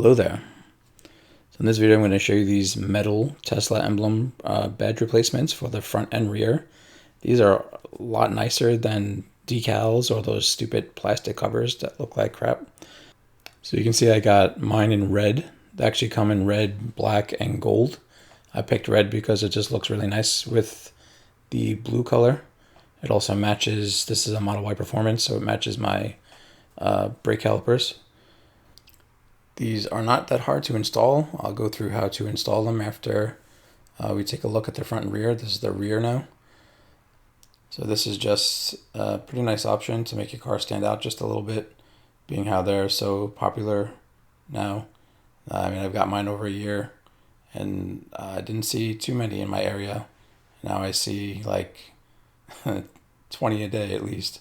Hello there. So in this video I'm going to show you these metal Tesla emblem badge replacements for the front and rear. These are a lot nicer than decals or those stupid plastic covers that look like crap. So you can see I got mine in red. They actually come in red, black, and gold. I picked red because it just looks really nice with the blue color. It also matches, this is a Model Y Performance, so it matches my brake calipers. These are not that hard to install. I'll go through how to install them after we take a look at the front and rear. This is the rear now. So this is just a pretty nice option to make your car stand out just a little bit, being how they're so popular now. I mean, I've got mine over a year, and I didn't see too many in my area. Now I see like 20 a day at least.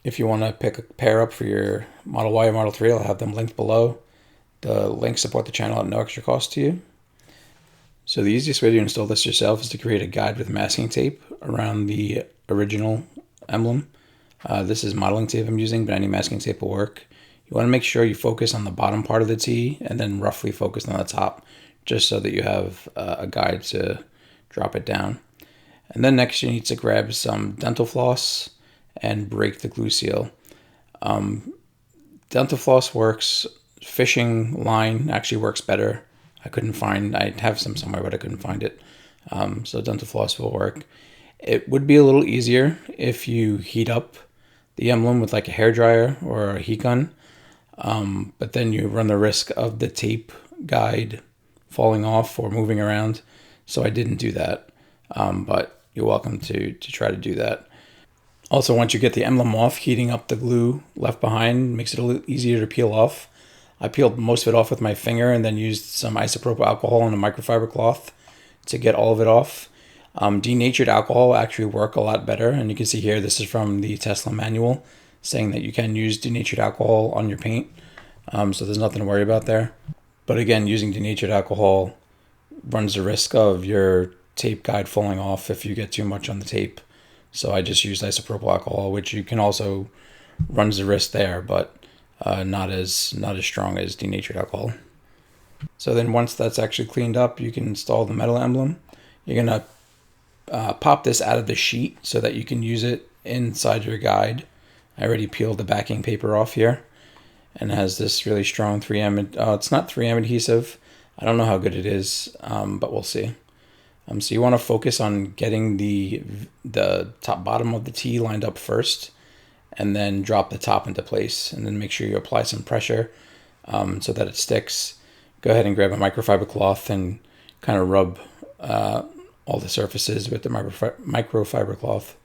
If you want to pick a pair up for your Model Y or Model 3, I'll have them linked below. The links support the channel at no extra cost to you. So the easiest way to install this yourself is to create a guide with masking tape around the original emblem. This is modeling tape I'm using, but any masking tape will work. You want to make sure you focus on the bottom part of the T and then roughly focus on the top, just so that you have a guide to drop it down. And then next you need to grab some dental floss and break the glue seal. Dental floss works. Fishing line actually works better. I have some somewhere, but I couldn't find it. So dental floss will work. It would be a little easier if you heat up the emblem with like a hairdryer or a heat gun. But then you run the risk of the tape guide falling off or moving around. So I didn't do that. But you're welcome to try to do that. Also, once you get the emblem off, heating up the glue left behind makes it a little easier to peel off. I peeled most of it off with my finger and then used some isopropyl alcohol and a microfiber cloth to get all of it off. Denatured alcohol actually work a lot better, and you can see here this is from the Tesla manual saying that you can use denatured alcohol on your paint, so there's nothing to worry about there. But again, using denatured alcohol runs the risk of your tape guide falling off if you get too much on the tape. So I just used isopropyl alcohol, which you can also runs the risk there, but not as strong as denatured alcohol. So then once that's actually cleaned up, you can install the metal emblem. You're going to pop this out of the sheet so that you can use it inside your guide. I already peeled the backing paper off here, and it has this really strong 3M. It's not 3M adhesive. I don't know how good it is, but we'll see. So you want to focus on getting the top bottom of the T lined up first, and then drop the top into place, and then make sure you apply some pressure so that it sticks. Go ahead and grab a microfiber cloth and kind of rub all the surfaces with the microfiber cloth.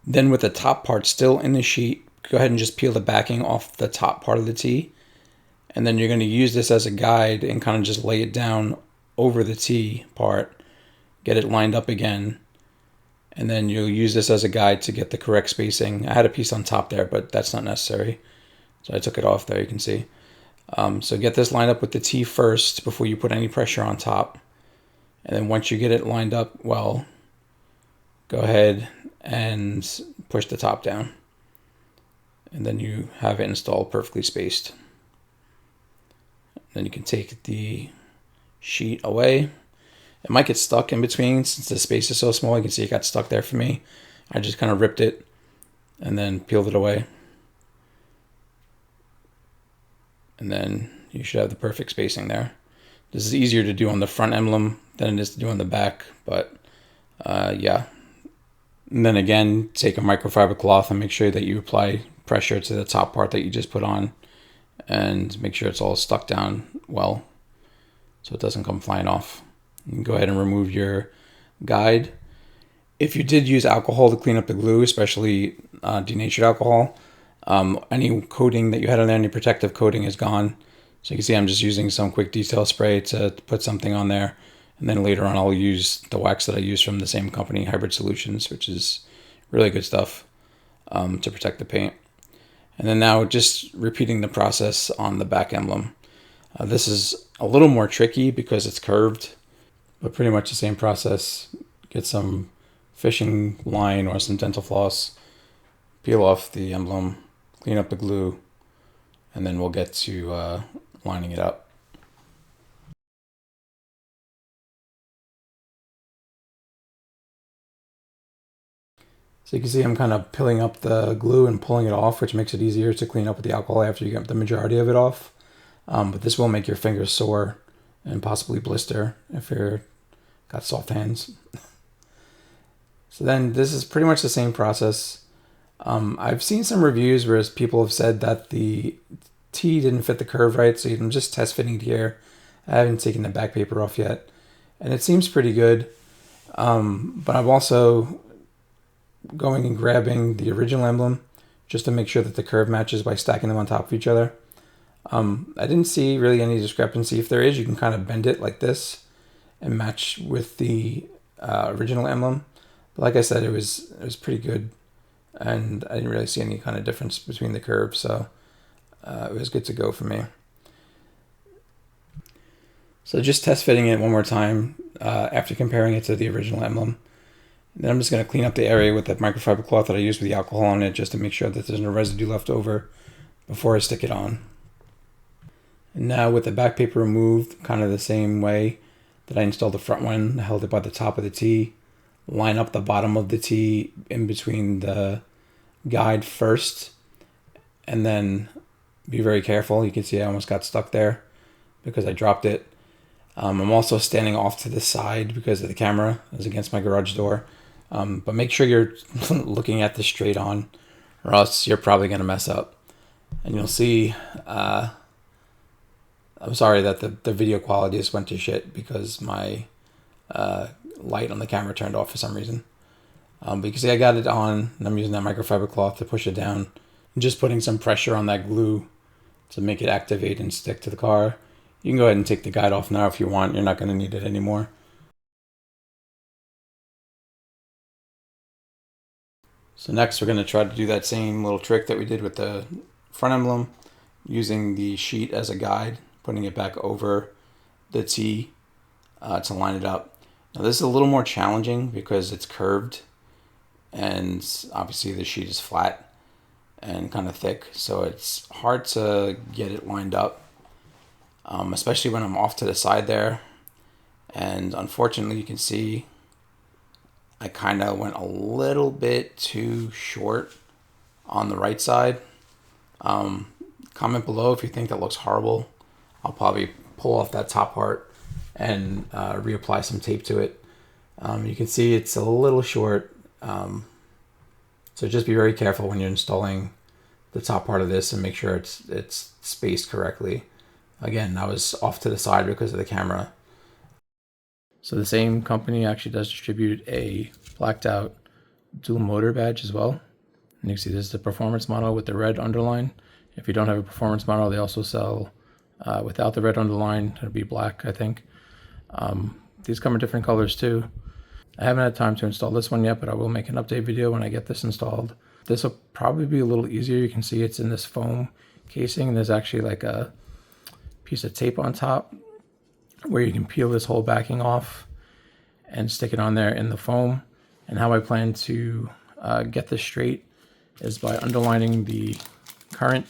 Then with the top part still in the sheet, go ahead and just peel the backing off the top part of the T, and then you're going to use this as a guide and kind of just lay it down over the T part, get it lined up again, and then you'll use this as a guide to get the correct spacing. I had a piece on top there, but that's not necessary. So I took it off there, you can see. So get this lined up with the T first before you put any pressure on top. And then once you get it lined up well, go ahead and push the top down. And then you have it installed perfectly spaced. Then you can take the sheet away. It might get stuck in between since the space is so small. You can see it got stuck there for me. I just kind of ripped it and then peeled it away. And then you should have the perfect spacing there. This is easier to do on the front emblem than it is to do on the back, but yeah. And then again, take a microfiber cloth and make sure that you apply pressure to the top part that you just put on, and make sure it's all stuck down well so it doesn't come flying off. You can go ahead and remove your guide. If you did use alcohol to clean up the glue, especially denatured alcohol, any coating that you had on there, any protective coating is gone. So you can see I'm just using some quick detail spray to put something on there. And then later on I'll use the wax that I use from the same company, Hybird Solutions, which is really good stuff to protect the paint. And then now just repeating the process on the back emblem. This is a little more tricky because it's curved, but pretty much the same process. Get some fishing line or some dental floss, peel off the emblem, clean up the glue, and then we'll get to lining it up. So you can see I'm kind of pilling up the glue and pulling it off, which makes it easier to clean up with the alcohol after you get the majority of it off. But this will make your fingers sore and possibly blister if you're got soft hands. So then this is pretty much the same process. I've seen some reviews where people have said that the T didn't fit the curve right, so I'm just test fitting it here. I haven't taken the back paper off yet, and it seems pretty good. But I'm also going and grabbing the original emblem just to make sure that the curve matches by stacking them on top of each other. I didn't see really any discrepancy. If there is, you can kind of bend it like this and match with the original emblem. But like I said, it was pretty good, and I didn't really see any kind of difference between the curves, so it was good to go for me. So just test fitting it one more time after comparing it to the original emblem. And then I'm just going to clean up the area with that microfiber cloth that I used with the alcohol on it, just to make sure that there's no residue left over before I stick it on. And now with the back paper removed, kind of the same way that I installed the front one, held it by the top of the T, line up the bottom of the T in between the guide first, and then be very careful. You can see I almost got stuck there because I dropped it. I'm also standing off to the side because of the camera is against my garage door. But make sure you're looking at this straight on, or else you're probably going to mess up. And you'll see, I'm sorry that the video quality just went to shit because my light on the camera turned off for some reason. But you can see I got it on, and I'm using that microfiber cloth to push it down. And just putting some pressure on that glue to make it activate and stick to the car. You can go ahead and take the guide off now if you want. You're not going to need it anymore. So next we're going to try to do that same little trick that we did with the front emblem, using the sheet as a guide, putting it back over the T to line it up. Now this is a little more challenging because it's curved, and obviously the sheet is flat and kind of thick, so it's hard to get it lined up, especially when I'm off to the side there. And unfortunately you can see I kind of went a little bit too short on the right side. Comment below if you think that looks horrible. I'll probably pull off that top part and reapply some tape to it. You can see it's a little short, so just be very careful when you're installing the top part of this and make sure it's spaced correctly. Again, I was off to the side because of the camera. So the same company actually does distribute a blacked out dual motor badge as well. And you can see this is the performance model with the red underline. If you don't have a performance model, they also sell without the red underline. It'll be black, I think. These come in different colors too. I haven't had time to install this one yet, but I will make an update video when I get this installed. This will probably be a little easier. You can see it's in this foam casing, and there's actually like a piece of tape on top where you can peel this whole backing off and stick it on there in the foam. And how I plan to get this straight is by underlining the current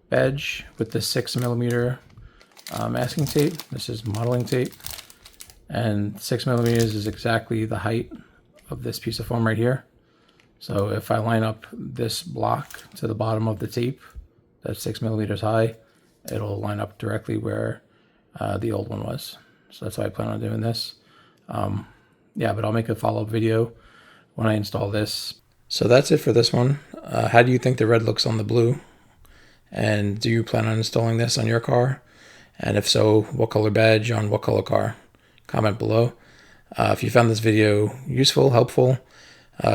badge with the 6mm masking tape. This is modeling tape, and 6mm is exactly the height of this piece of foam right here. So if I line up this block to the bottom of the tape that's 6mm high, it'll line up directly where the old one was. So that's why I plan on doing this. Yeah, but I'll make a follow-up video when I install this. So that's it for this one. How do you think the red looks on the blue? And do you plan on installing this on your car? And if so, what color badge on what color car? Comment below. If you found this video useful, helpful,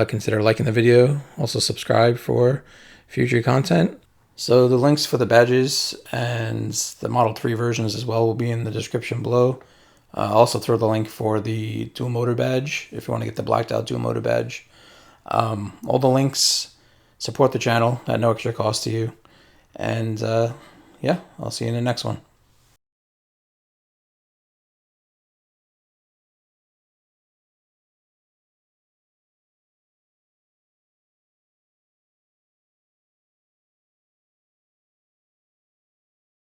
consider liking the video. Also subscribe for future content. So the links for the badges and the Model 3 versions as well will be in the description below. I'll also throw the link for the dual motor badge if you want to get the blacked out dual motor badge. All the links support the channel at no extra cost to you. And yeah, I'll see you in the next one.